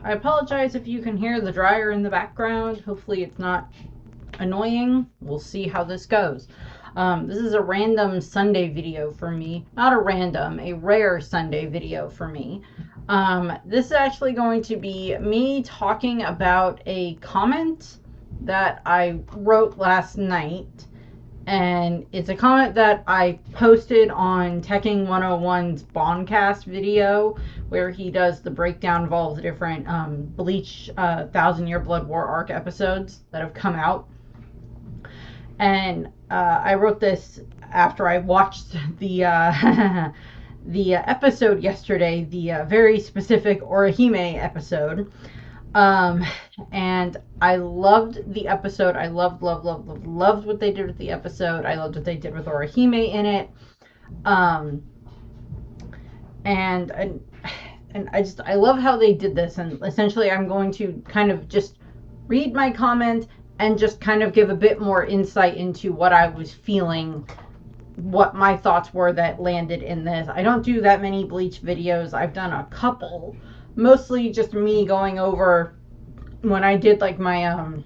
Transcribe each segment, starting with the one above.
I apologize if you can hear the dryer in the background. Hopefully it's not annoying. We'll see how this goes. This is a random Sunday video for me. Not a random, a rare Sunday video for me. This is actually going to be me talking about a comment that I wrote last night. And it's a comment that I posted on Teching 101's Bondcast video, where he does the breakdown of all the different Bleach 1000-Year Blood War arc episodes that have come out. And I wrote this after I watched the the episode yesterday, the very specific Orihime episode. And I loved the episode. I loved what they did with the episode. I loved what they did with Orihime in it. And I love how they did this. And essentially I'm going to kind of just read my comment and just kind of give a bit more insight into what I was feeling, what my thoughts were that landed in this. I don't do that many Bleach videos. I've done a couple. Mostly just me going over when I did like my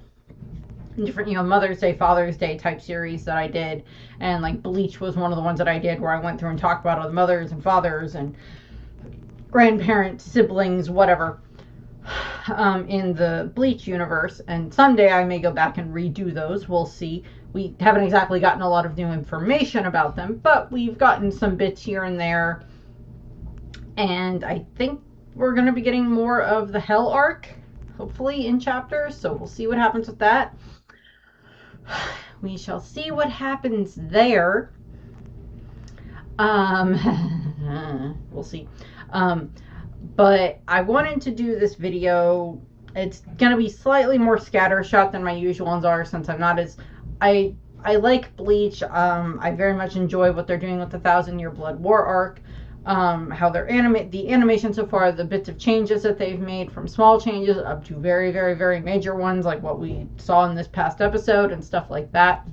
different, Mother's Day, Father's Day type series that I did, and like Bleach was one of the ones that I did where I went through and talked about all the mothers and fathers and grandparents, siblings, whatever, in the Bleach universe. And someday I may go back and redo those. We'll see. We haven't exactly gotten a lot of new information about them, but we've gotten some bits here and there. And I think we're going to be getting more of the Hell arc, hopefully, in chapters. So we'll see what happens with that. We shall see what happens there. We'll see. But I wanted to do this video. It's going to be slightly more scattershot than my usual ones are, since I'm not as... I like Bleach. I very much enjoy what they're doing with the 1000-Year Blood War arc. How they're the animation so far, the bits of changes that they've made, from small changes up to very, very, very major ones, like what we saw in this past episode and stuff like that.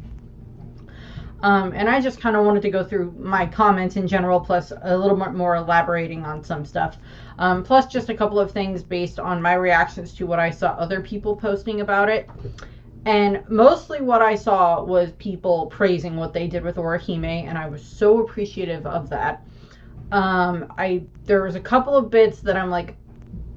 And I just kind of wanted to go through my comments in general, plus a little bit more elaborating on some stuff. Plus just a couple of things based on my reactions to what I saw other people posting about it. And mostly what I saw was people praising what they did with Orihime, and I was so appreciative of that. There was a couple of bits that I'm like,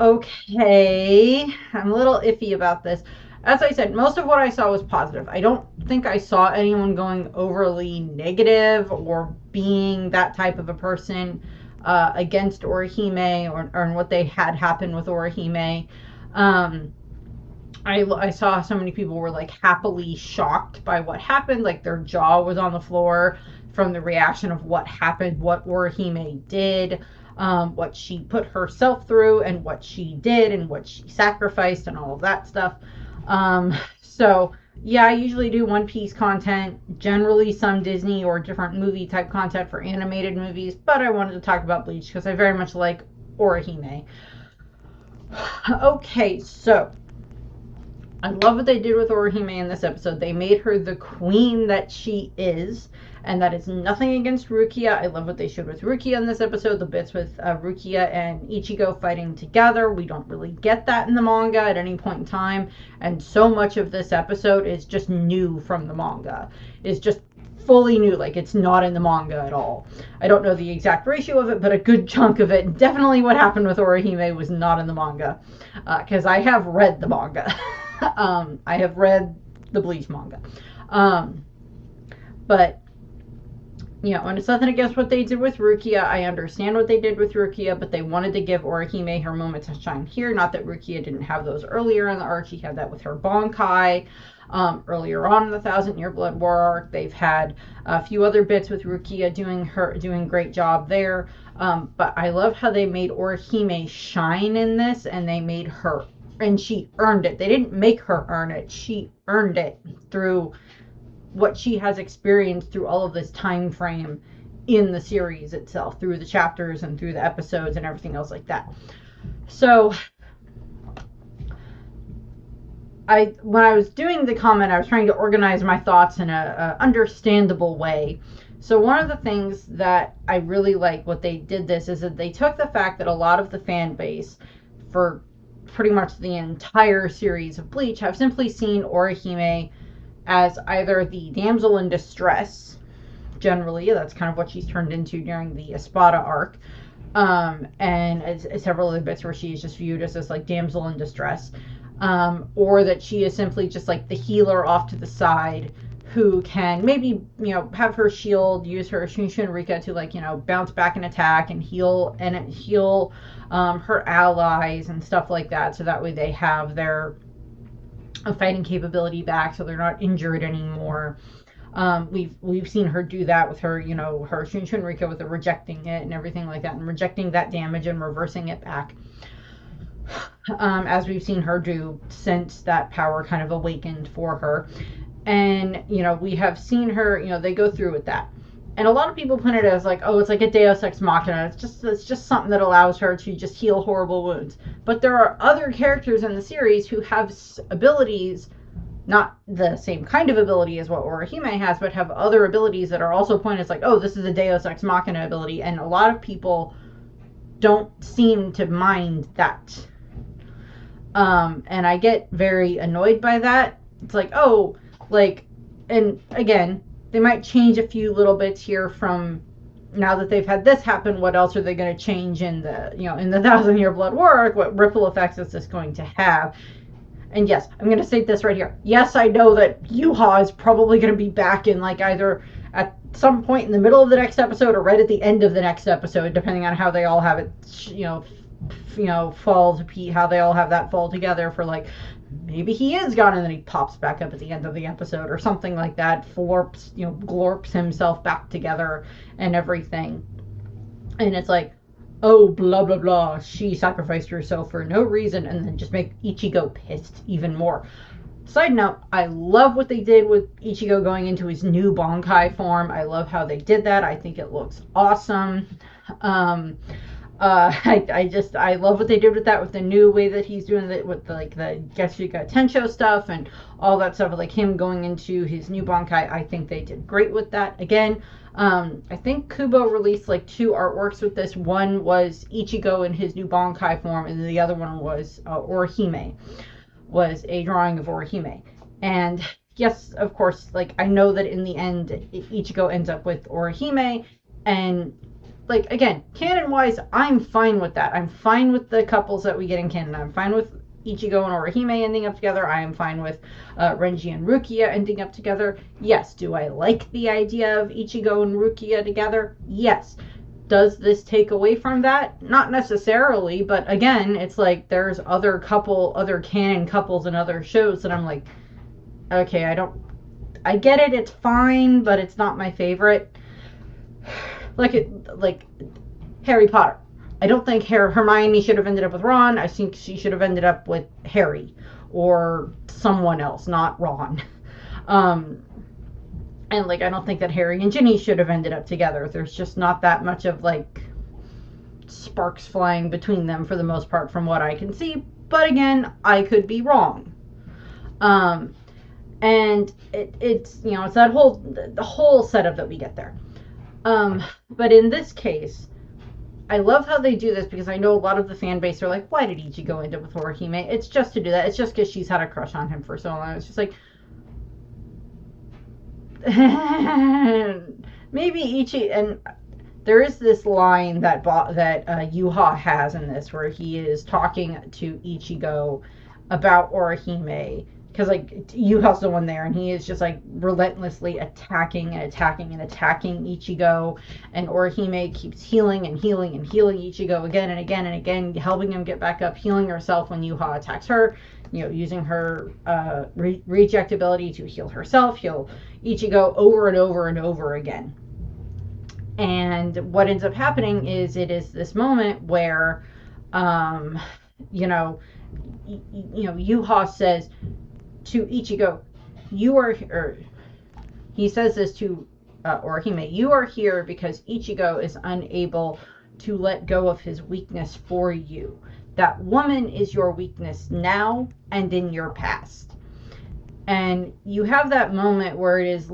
okay, I'm a little iffy about this. As I said, most of what I saw was positive. I don't think I saw anyone going overly negative or being that type of a person against Orihime or what they had happen with Orihime. I saw so many people were like happily shocked by what happened, like their jaw was on the floor from the reaction of what happened, what Orihime did, what she put herself through, and what she did, and what she sacrificed, and all of that stuff. So yeah, I usually do One Piece content, generally some Disney or different movie type content for animated movies, but I wanted to talk about Bleach because I very much like Orihime. Okay, so I love what they did with Orihime in this episode. They made her the queen that she is, and that is nothing against Rukia. I love what they showed with Rukia in this episode, the bits with Rukia and Ichigo fighting together. We don't really get that in the manga at any point in time, and so much of this episode is just new from the manga. It's just fully new, like it's not in the manga at all. I don't know the exact ratio of it, but a good chunk of it, definitely what happened with Orihime, was not in the manga, because I have read the manga. I have read the Bleach manga. But and it's nothing against what they did with Rukia. I understand what they did with Rukia, but they wanted to give Orihime her moment to shine here. Not that Rukia didn't have those earlier in the arc. She had that with her Bankai. Earlier on in the 1000-Year Blood War arc, they've had a few other bits with Rukia doing great job there. But I love how they made Orihime shine in this, and they made her, and she earned it. They didn't make her earn it. She earned it through what she has experienced through all of this time frame in the series itself, through the chapters and through the episodes and everything else like that. So when I was doing the comment, I was trying to organize my thoughts in a understandable way. So one of the things that I really like what they did this is that they took the fact that a lot of the fan base, for pretty much the entire series of Bleach have simply seen Orihime as either the damsel in distress. Generally, that's kind of what she's turned into during the Espada arc, and several other bits where she is just viewed as this like damsel in distress, or that she is simply just like the healer off to the side who can maybe, have her shield, use her Shunshin Rika to like, bounce back and attack and heal her allies and stuff like that, so that way they have their fighting capability back, so they're not injured anymore. We've seen her do that with her, her Shunshin Rika with the rejecting it and everything like that, and rejecting that damage and reversing it back. As we've seen her do since that power kind of awakened for her. And, we have seen her, they go through with that. And a lot of people put it as like, oh, it's like a Deus Ex Machina. It's just something that allows her to just heal horrible wounds. But there are other characters in the series who have abilities, not the same kind of ability as what Orihime has, but have other abilities that are also pointed as like, oh, this is a Deus Ex Machina ability. And a lot of people don't seem to mind that. And I get very annoyed by that. It's like, oh, like, and again, they might change a few little bits here from now that they've had this happen. What else are they going to change in the, in the 1,000-Year Blood War arc? What ripple effects is this going to have? And yes, I'm going to state this right here. Yes, I know that Yuha is probably going to be back in like either at some point in the middle of the next episode or right at the end of the next episode, depending on how they all have it, fall to how they all have that fall together for like, maybe he is gone and then he pops back up at the end of the episode or something like that, glorps himself back together and everything. And it's like, oh, blah, blah, blah, she sacrificed herself for no reason, and then just make Ichigo pissed even more. Side note, I love what they did with Ichigo going into his new Bankai form. I love how they did that. I think it looks awesome. I love what they did with that, with the new way that he's doing it with the Getsuga Tensho stuff and all that stuff, like him going into his new Bankai. I think they did great with that. Again, I think Kubo released like 2 artworks with this. One was Ichigo in his new Bankai form, and the other one was Orihime, was a drawing of Orihime. And yes, of course, like I know that in the end, Ichigo ends up with Orihime, and like, again, canon-wise, I'm fine with that. I'm fine with the couples that we get in canon. I'm fine with Ichigo and Orihime ending up together. I am fine with Renji and Rukia ending up together. Yes. Do I like the idea of Ichigo and Rukia together? Yes. Does this take away from that? Not necessarily, but again, it's like there's other canon couples and other shows that I'm like, okay, I get it, it's fine, but it's not my favorite. Like Harry Potter. I don't think Hermione should have ended up with Ron. I think she should have ended up with Harry or someone else, not Ron. And like I don't think that Harry and Ginny should have ended up together. There's just not that much of like sparks flying between them for the most part from what I can see. But again, I could be wrong. And it's it's that whole setup that we get there. But in this case, I love how they do this because I know a lot of the fan base are like, why did Ichigo end up with Orihime? It's just to do that. It's just because she's had a crush on him for so long. It's just like, maybe and there is this line that Yuha has in this where he is talking to Ichigo about Orihime. Because, like, Yuha's the one there, and he is just, like, relentlessly attacking Ichigo, and Orihime keeps healing and healing and healing Ichigo again and again and again, helping him get back up, healing herself when Yuha attacks her, using her reject ability to heal herself, heal Ichigo over and over and over again. And what ends up happening is it is this moment where, Yuha says to Ichigo, he says this to Orihime, you are here because Ichigo is unable to let go of his weakness for you. That woman is your weakness now and in your past. And you have that moment where it is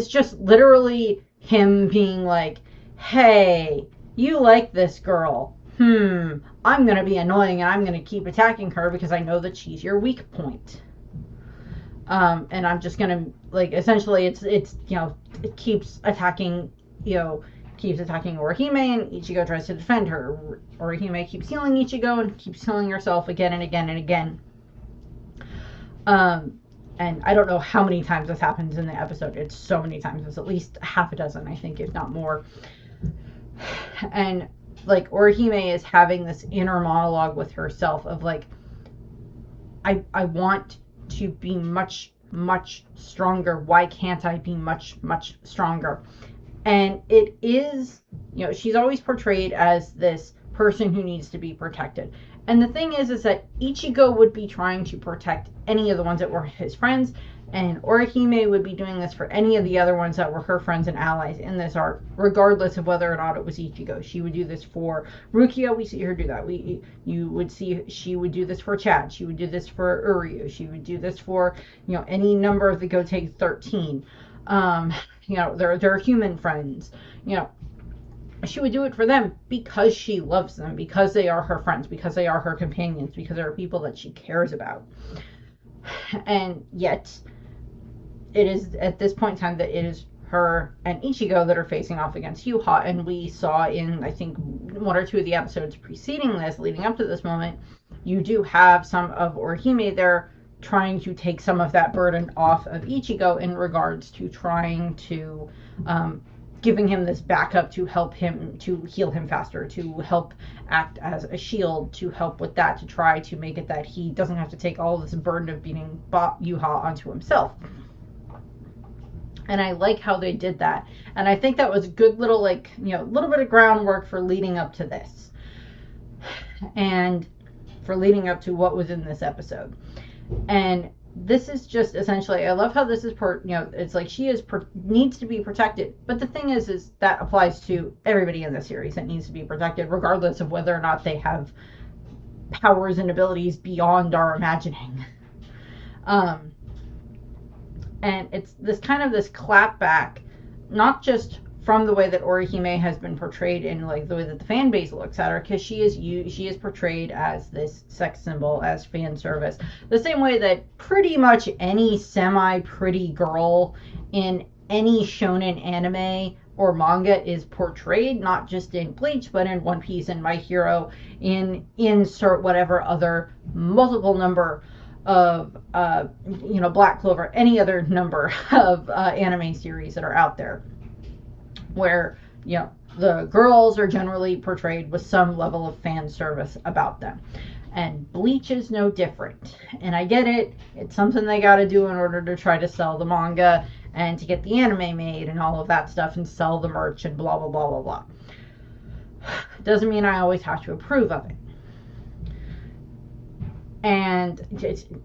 just literally him being like, hey, you like this girl. I'm going to be annoying and I'm going to keep attacking her because I know that she's your weak point. And I'm just going to, like, essentially it's, it keeps attacking, Orihime, and Ichigo tries to defend her. Orihime keeps healing Ichigo and keeps healing herself again and again and again. And I don't know how many times this happens in the episode. It's so many times. It's at least half a dozen, I think, if not more. And, like, Orihime is having this inner monologue with herself of, like, I want to be much, much stronger. Why can't I be much, much stronger? And it is, she's always portrayed as this person who needs to be protected. And the thing is that Ichigo would be trying to protect any of the ones that were his friends, and Orihime would be doing this for any of the other ones that were her friends and allies in this arc, regardless of whether or not it was Ichigo. She would do this for Rukia. We see her do that. You would see she would do this for Chad. She would do this for Uryu. She would do this for any number of the Gotei 13. They're human friends. She would do it for them because she loves them, because they are her friends, because they are her companions, because they are people that she cares about. And yet, it is at this point in time that it is her and Ichigo that are facing off against Yuha. And we saw in, I think, one or two of the episodes preceding this, leading up to this moment, you do have some of Orihime there trying to take some of that burden off of Ichigo in regards to trying to giving him this backup to help him, to heal him faster, to help act as a shield, to help with that, to try to make it that he doesn't have to take all this burden of beating Yuha onto himself. And I like how they did that. And I think that was a good little, little bit of groundwork for leading up to this. And for leading up to what was in this episode. And this is just essentially, I love how this is it's like she needs to be protected, but the thing is that applies to everybody in the series that needs to be protected, regardless of whether or not they have powers and abilities beyond our imagining. And it's this kind of this clapback, not just from the way that Orihime has been portrayed in, like, the way that the fan base looks at her, because she is portrayed as this sex symbol, as fan service, the same way that pretty much any semi-pretty girl in any shonen anime or manga is portrayed, not just in Bleach, but in One Piece and My Hero, in insert whatever other multiple number of Black Clover, any other number of anime series that are out there, where the girls are generally portrayed with some level of fan service about them. And Bleach is no different. And I get it. It's something they got to do in order to try to sell the manga and to get the anime made and all of that stuff and sell the merch and blah, blah, blah, blah, blah. Doesn't mean I always have to approve of it. And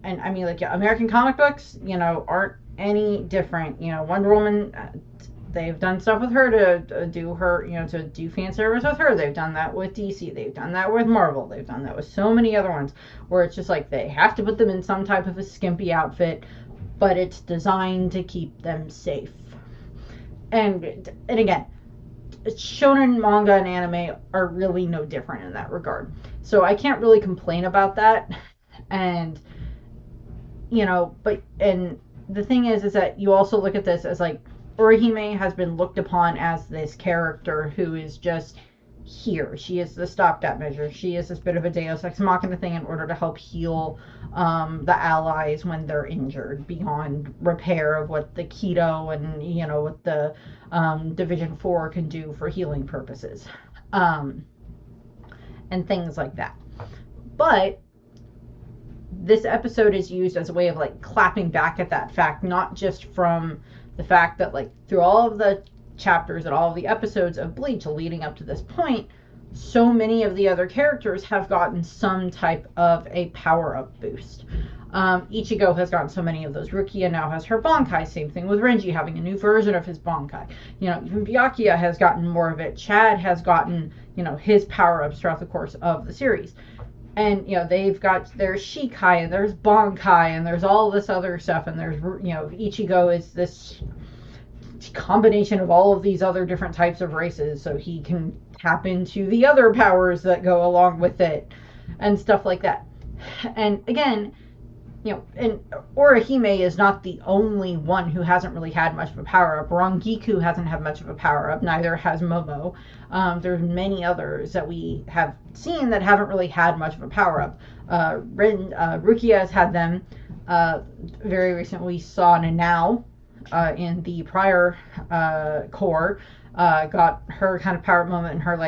I mean, like, American comic books, aren't any different. Wonder Woman, they've done stuff with her to do her, to do fan service with her. They've done that with DC. They've done that with Marvel. They've done that with so many other ones where it's just like they have to put them in some type of a skimpy outfit, but it's designed to keep them safe. And again, shonen manga and anime are really no different in that regard. So I can't really complain about that. And, and the thing is that you also look at this as, like, Orihime has been looked upon as this character who is just here. She is the stopgap measure. She is this bit of a Deus Ex Machina thing in order to help heal the allies when they're injured, beyond repair of what the Keto and, what the Division 4 can do for healing purposes. And things like that. But this episode is used as a way of, like, clapping back at that fact, not just from the fact that, like, through all of the chapters and all of the episodes of Bleach leading up to this point, so many of the other characters have gotten some type of a power-up boost. Ichigo has gotten so many of those. Rukia now has her Bankai. Same thing with Renji having a new version of his Bankai. Even Byakuya has gotten more of it. Chad has gotten, his power-ups throughout the course of the series. And, they've got, there's Shikai, and there's Bankai, and there's all this other stuff, and there's, Ichigo is this combination of all of these other different types of races, so he can tap into the other powers that go along with it and stuff like that. And again, and Orihime is not the only one who hasn't really had much of a power up. Rangiku hasn't had much of a power up. Neither has Momo. There's many others that we have seen that haven't really had much of a power up. Rukia has had them. Very recently, we saw Nanao in the prior core got her kind of power up moment and her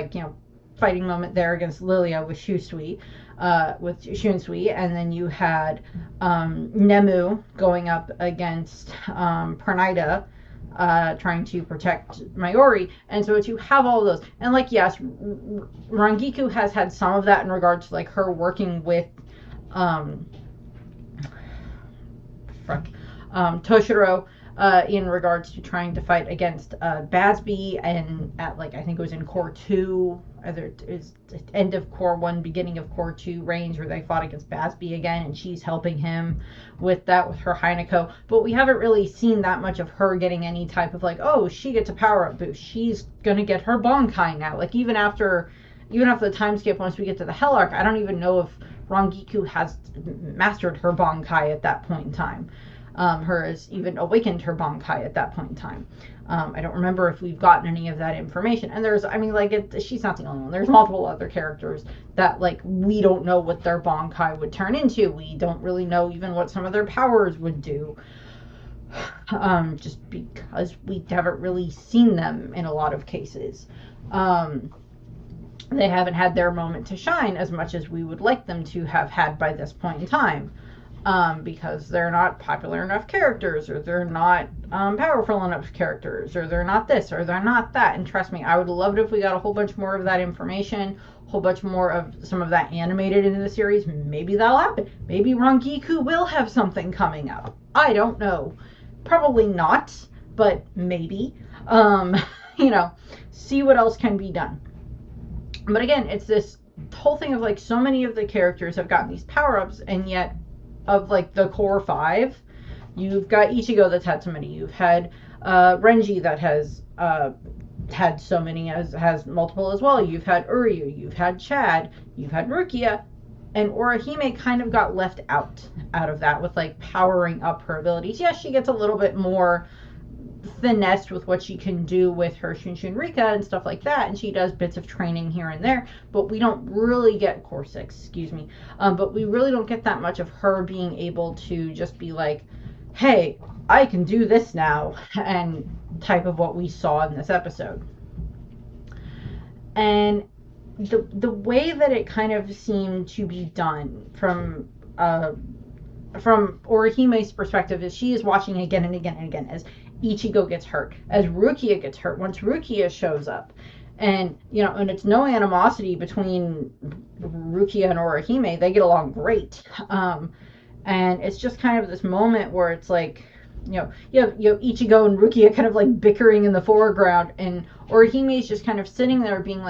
fighting moment there against Lilia with Shunsui. And then you had Nemu going up against Pernida, trying to protect Mayuri. And so you have all of those. And yes, Rangiku has had some of that in regards to her working with Toshiro in regards to trying to fight against Basby, and at I think it was in Core 2, either it is end of Core 1, beginning of Core 2 range, where they fought against Basby again, and she's helping him with that with her Hinako. But we haven't really seen that much of her getting any type of oh, she gets a power up boost, she's gonna get her Bankai now. Even after the time skip, once we get to the Hell Arc, I don't even know if Rangiku has mastered her Bankai at that point in time. Her has even awakened her Bankai at that point in time. I don't remember if we've gotten any of that information. And there's, she's not the only one. There's multiple other characters that, we don't know what their Bankai would turn into. We don't really know even what some of their powers would do. Just because we haven't really seen them in a lot of cases. They haven't had their moment to shine as much as we would like them to have had by this point in time. Because they're not popular enough characters, or they're not powerful enough characters, or they're not this, or they're not that. And trust me, I would love it if we got a whole bunch more of that information, a whole bunch more of some of that animated into the series. Maybe that'll happen. Maybe Rangiku will have something coming up. I don't know. Probably not, but maybe. See what else can be done. But again, it's this whole thing of so many of the characters have gotten these power-ups, and yet of the core 5, you've got Ichigo that's had so many. You've had Renji that has had so many, has multiple as well. You've had Uryu, you've had Chad, you've had Rukia, and Orihime kind of got left out of that with powering up her abilities. Yes, she gets a little bit more finessed with what she can do with her Shunshin Rika and stuff like that, and she does bits of training here and there, but we don't really get Core 6, but we really don't get that much of her being able to just be hey, I can do this now, and type of what we saw in this episode. And the way that it kind of seemed to be done from Orihime's perspective is she is watching again and again and again as Ichigo gets hurt, as Rukia gets hurt, once Rukia shows up. And, and it's no animosity between Rukia and Orihime. They get along great. And it's just kind of this moment where it's you have Ichigo and Rukia kind of bickering in the foreground, and Orihime is just kind of sitting there being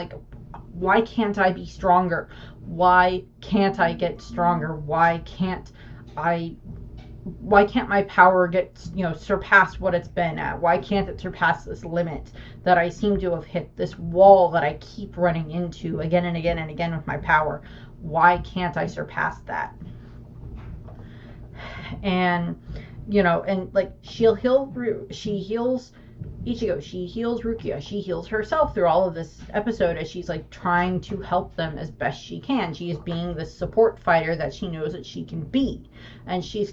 why can't I be stronger? Why can't I get stronger? Why can't my power get, surpass what it's been at? Why can't it surpass this limit that I seem to have hit, this wall that I keep running into again and again and again with my power? Why can't I surpass that? And, she heals Ichigo, she heals Rukia, she heals herself through all of this episode as she's trying to help them as best she can. She is being the support fighter that she knows that she can be, and she's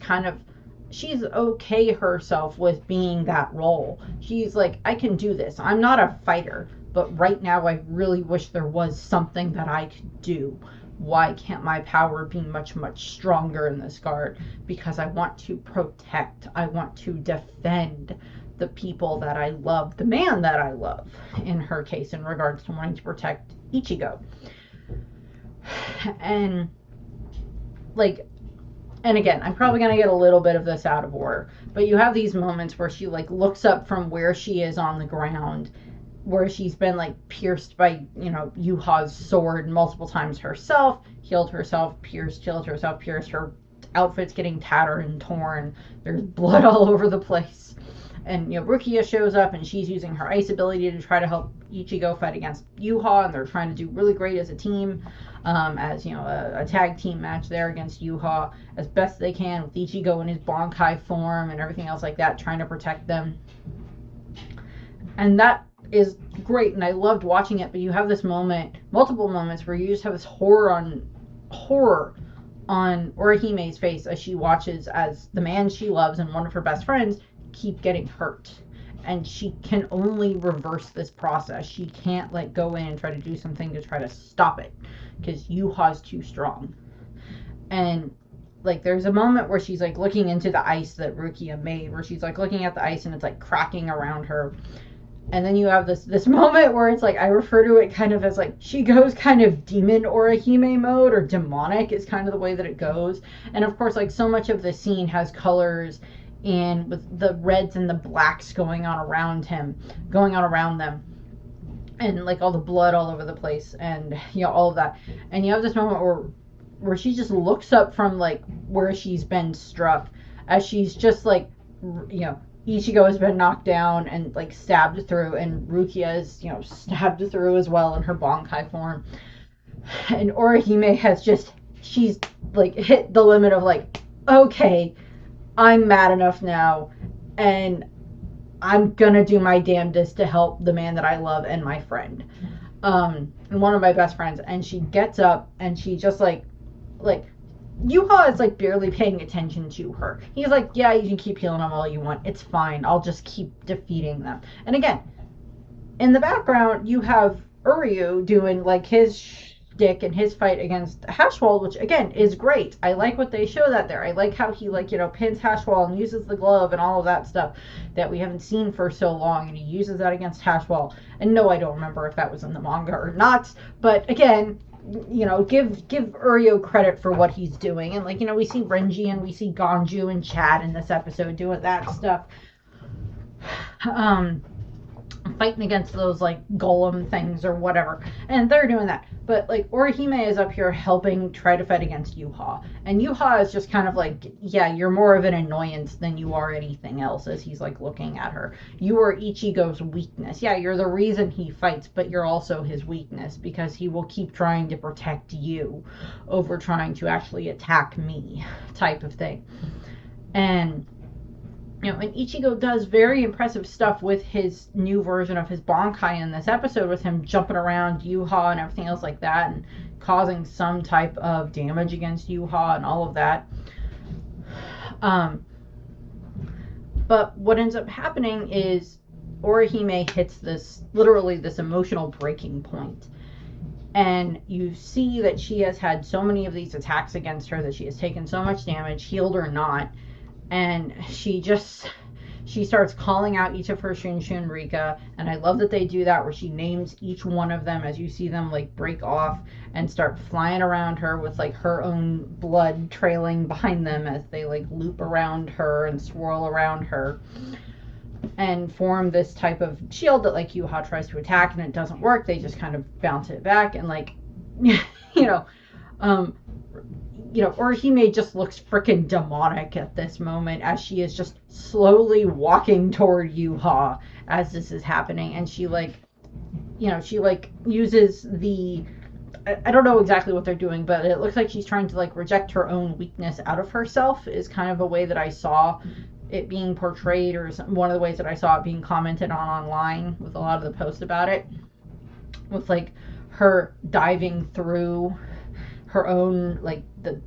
okay herself with being that role. She's I can do this. I'm not a fighter, but right now I really wish there was something that I could do. Why can't my power be much, much stronger in this guard? Because I want to protect, I want to defend the people that I love, the man that I love, in her case, in regards to wanting to protect Ichigo. And and again, I'm probably going to get a little bit of this out of order, but you have these moments where she looks up from where she is on the ground, where she's been pierced by Yuha's sword multiple times herself, healed herself, pierced, healed herself, pierced, her outfit's getting tattered and torn, there's blood all over the place. And Rukia shows up, and she's using her ice ability to try to help Ichigo fight against Yuha, and they're trying to do really great as a team, as a tag team match there against Yuha as best they can, with Ichigo in his Bankai form and everything else like that, trying to protect them. And that is great, and I loved watching it. But you have this moment, multiple moments, where you just have this horror on Orihime's face as she watches as the man she loves and one of her best friends keep getting hurt. And she can only reverse this process. She can't go in and try to do something to try to stop it, because Yuha's too strong. And there's a moment where she's looking into the ice that Rukia made, where she's looking at the ice and it's cracking around her. And then you have this moment where it's I refer to it kind of as she goes kind of demon Orihime mode, or demonic is kind of the way that it goes. And of course, so much of the scene has colors, and with the reds and the blacks going on around them, and all the blood all over the place, and all of that. And you have this moment where she just looks up from where she's been struck, as she's just Ichigo has been knocked down and stabbed through, and Rukia is stabbed through as well in her Bankai form. And Orihime has she's hit the limit of okay, I'm mad enough now, and I'm gonna do my damnedest to help the man that I love and my friend, and one of my best friends. And she gets up and she just Yuha is barely paying attention to her. He's yeah, you can keep healing them all you want. It's fine. I'll just keep defeating them. And again, in the background, you have Uryu doing his shtick and his fight against Hashwall, which again is great. I like what they show that there. I like how he pins Hashwall and uses the glove and all of that stuff that we haven't seen for so long, and he uses that against Hashwall. And no, I don't remember if that was in the manga or not, but again, give Uryu credit for what he's doing. And we see Renji and we see Ganju and Chad in this episode doing that stuff, fighting against those golem things or whatever, and they're doing that. But Orihime is up here helping try to fight against Yuha, and Yuha is just kind of yeah, you're more of an annoyance than you are anything else, as he's looking at her. You are Ichigo's weakness. Yeah, you're the reason he fights, but you're also his weakness, because he will keep trying to protect you over trying to actually attack me, type of thing. And and Ichigo does very impressive stuff with his new version of his Bankai in this episode, with him jumping around Yuha and everything else like that, and causing some type of damage against Yuha and all of that. But what ends up happening is Orihime hits this emotional breaking point. And you see that she has had so many of these attacks against her, that she has taken so much damage, healed or not. And she starts calling out each of her Shunshin Rika, and I love that they do that, where she names each one of them as you see them break off and start flying around her, with her own blood trailing behind them as they loop around her and swirl around her, and form this type of shield that Yuha tries to attack, and it doesn't work. They just kind of bounce it back, and Orihime just looks freaking demonic at this moment, as she is just slowly walking toward Yuha as this is happening. And she uses the, I don't know exactly what they're doing, but it looks like she's trying to reject her own weakness out of herself, is kind of a way that I saw it being portrayed, or one of the ways that I saw it being commented on online with a lot of the posts about it, with her diving through her own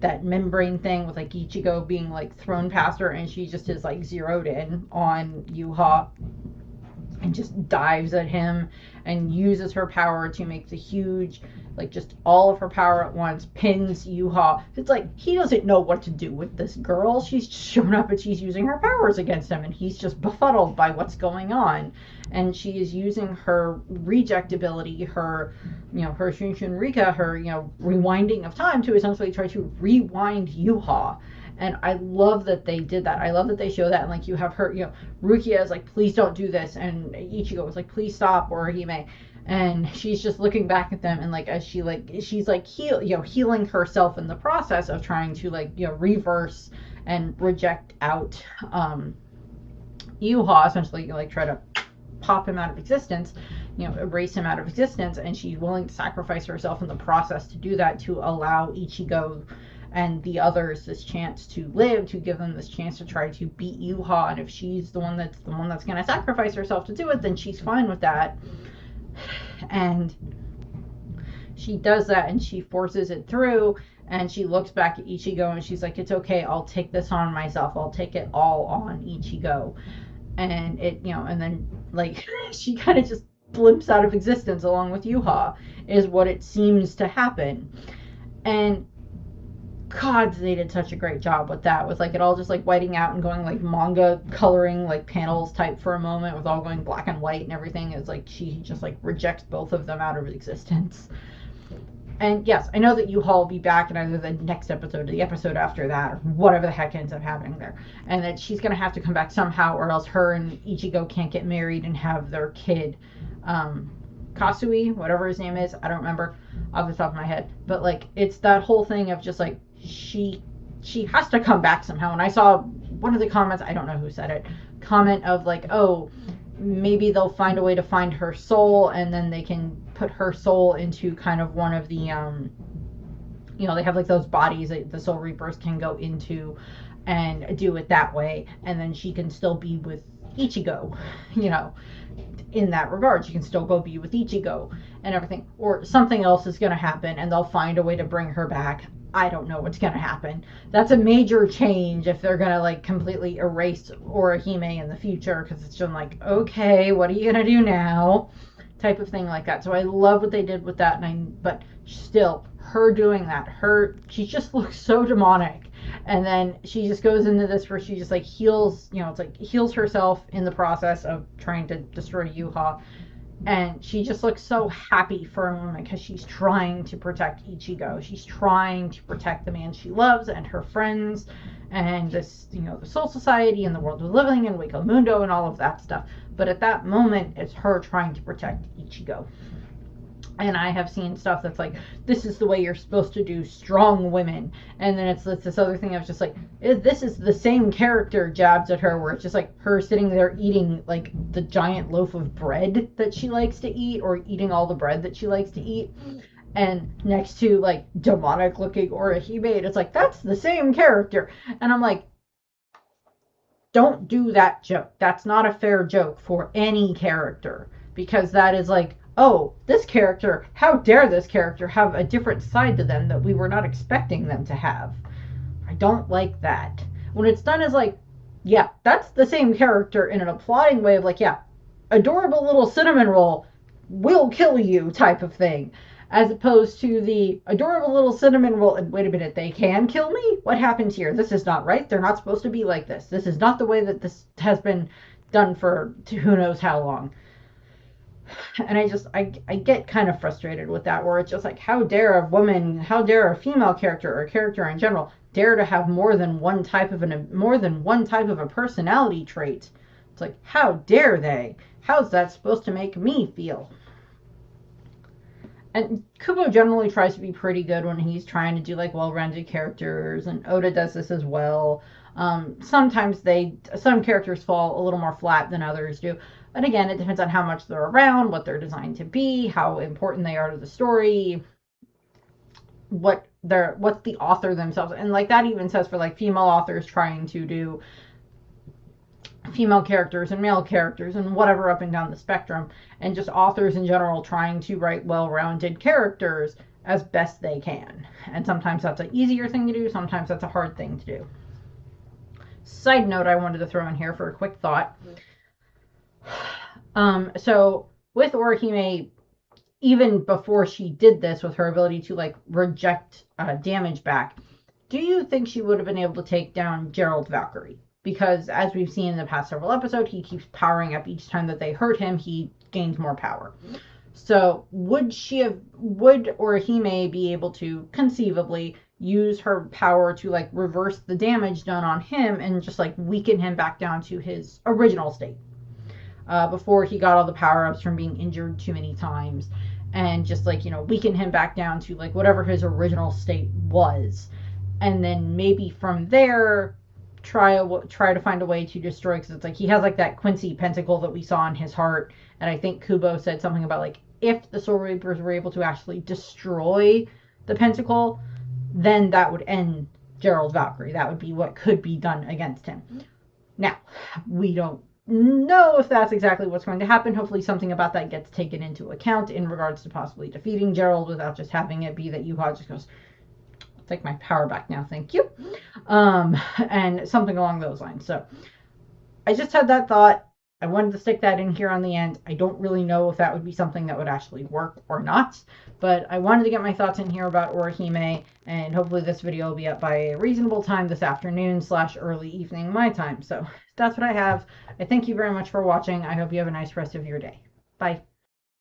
that membrane thing, with Ichigo being thrown past her, and she just is zeroed in on Yuha and just dives at him and uses her power to make the huge, just all of her power at once, pins Yuha. It's he doesn't know what to do with this girl. She's just shown up and she's using her powers against him, and he's just befuddled by what's going on. And she is using her reject ability, her Shunshin Rika, her rewinding of time, to essentially try to rewind Yuha. And I love that they did that. I love that they show that. And you have her, Rukia is please don't do this, and Ichigo was please stop, Orihime. And she's just looking back at them, and as she's healing herself in the process of trying to reverse and reject out Yuha essentially like try to pop him out of existence, erase him out of existence, and she's willing to sacrifice herself in the process to do that, to allow Ichigo and the others this chance to live, to give them this chance to try to beat Yuha. And if she's the one that's going to sacrifice herself to do it, then she's fine with that. And she does that, and she forces it through, and she looks back at Ichigo and she's like, it's okay, I'll take this on myself, I'll take it all on Ichigo. And it, and then like she kind of just blimps out of existence along with Yuha, is what it seems to happen. And God, they did such a great job with that, with like it all just like whiting out and going like manga coloring like panels type for a moment, with all going black and white and everything. It's like she just like rejects both of them out of existence. And yes, I know that Yuha will be back in either the next episode or the episode after that, or whatever the heck ends up happening there. And that she's going to have to come back somehow, or else her and Ichigo can't get married and have their kid. Kasui, whatever his name is, I don't remember off the top of my head. But like, it's that whole thing of just like, she has to come back somehow. And I saw one of the comments, I don't know who said it, comment of like, oh, maybe they'll find a way to find her soul, and then they can put her soul into kind of one of the they have like those bodies that the soul reapers can go into and do it that way, and then she can still be with Ichigo, in that regard. She can still go be with Ichigo and everything. Or something else is going to happen and they'll find a way to bring her back. I don't know what's going to happen. That's a major change if they're going to like completely erase Orihime in the future, because it's just like, okay, what are you going to do now? Type of thing like that. So I love what they did with that. But still, her doing that, she just looks so demonic. And then she just goes into this where she just like heals, it's like heals herself in the process of trying to destroy Yuha. And she just looks so happy for a moment, because she's trying to protect Ichigo. She's trying to protect the man she loves and her friends and this, the Soul Society and the world we're living in, Wake Mundo and all of that stuff. But at that moment, it's her trying to protect Ichigo. And I have seen stuff that's like, this is the way you're supposed to do strong women. And then it's this other thing of just like, this is the same character jabs at her, where it's just like her sitting there eating like the giant loaf of bread that she likes to eat, or eating all the bread that she likes to eat. And next to like demonic looking Orihime, it's like, that's the same character. And I'm like, don't do that joke. That's not a fair joke for any character, because that is like, oh, this character, how dare this character have a different side to them that we were not expecting them to have. I don't like that. When it's done as like, yeah, that's the same character in an applauding way of like, yeah, adorable little cinnamon roll will kill you type of thing. As opposed to the adorable little cinnamon roll, and wait a minute, they can kill me? What happens here? This is not right. They're not supposed to be like this. This is not the way that this has been done for who knows how long. And I get kind of frustrated with that, where it's just like, how dare a female character, or a character in general, dare to have more than one type of a personality trait. It's like, how dare they? How's that supposed to make me feel? And Kubo generally tries to be pretty good when he's trying to do like well-rounded characters, and Oda does this as well. Sometimes some characters fall a little more flat than others do. But again, it depends on how much they're around, what they're designed to be, how important they are to the story, what's the author themselves. And like that even says for like female authors trying to do female characters and male characters and whatever up and down the spectrum, and just authors in general trying to write well-rounded characters as best they can. And sometimes that's an easier thing to do, sometimes that's a hard thing to do. Side note I wanted to throw in here for a quick thought. So with Orihime, even before she did this with her ability to like reject damage back, do you think she would have been able to take down Gerald Valkyrie? Because as we've seen in the past several episodes, he keeps powering up each time that they hurt him, he gains more power. So would Orihime be able to conceivably use her power to like reverse the damage done on him and just like weaken him back down to his original state? Before he got all the power-ups from being injured too many times, and just like, weaken him back down to like whatever his original state was. And then maybe from there try to find a way to destroy, because it's like he has like that Quincy pentacle that we saw in his heart, and I think Kubo said something about like if the Soul Reapers were able to actually destroy the pentacle, then that would end Gerald Valkyrie. That would be what could be done against him. Now, we don't know if that's exactly what's going to happen. Hopefully something about that gets taken into account in regards to possibly defeating Gerald without just having it be that Yuha just goes, I'll take my power back now, thank you. And something along those lines. So I just had that thought. I wanted to stick that in here on the end. I don't really know if that would be something that would actually work or not, but I wanted to get my thoughts in here about Orihime, and hopefully this video will be up by a reasonable time this afternoon / early evening my time. So that's what I have. I thank you very much for watching. I hope you have a nice rest of your day. Bye.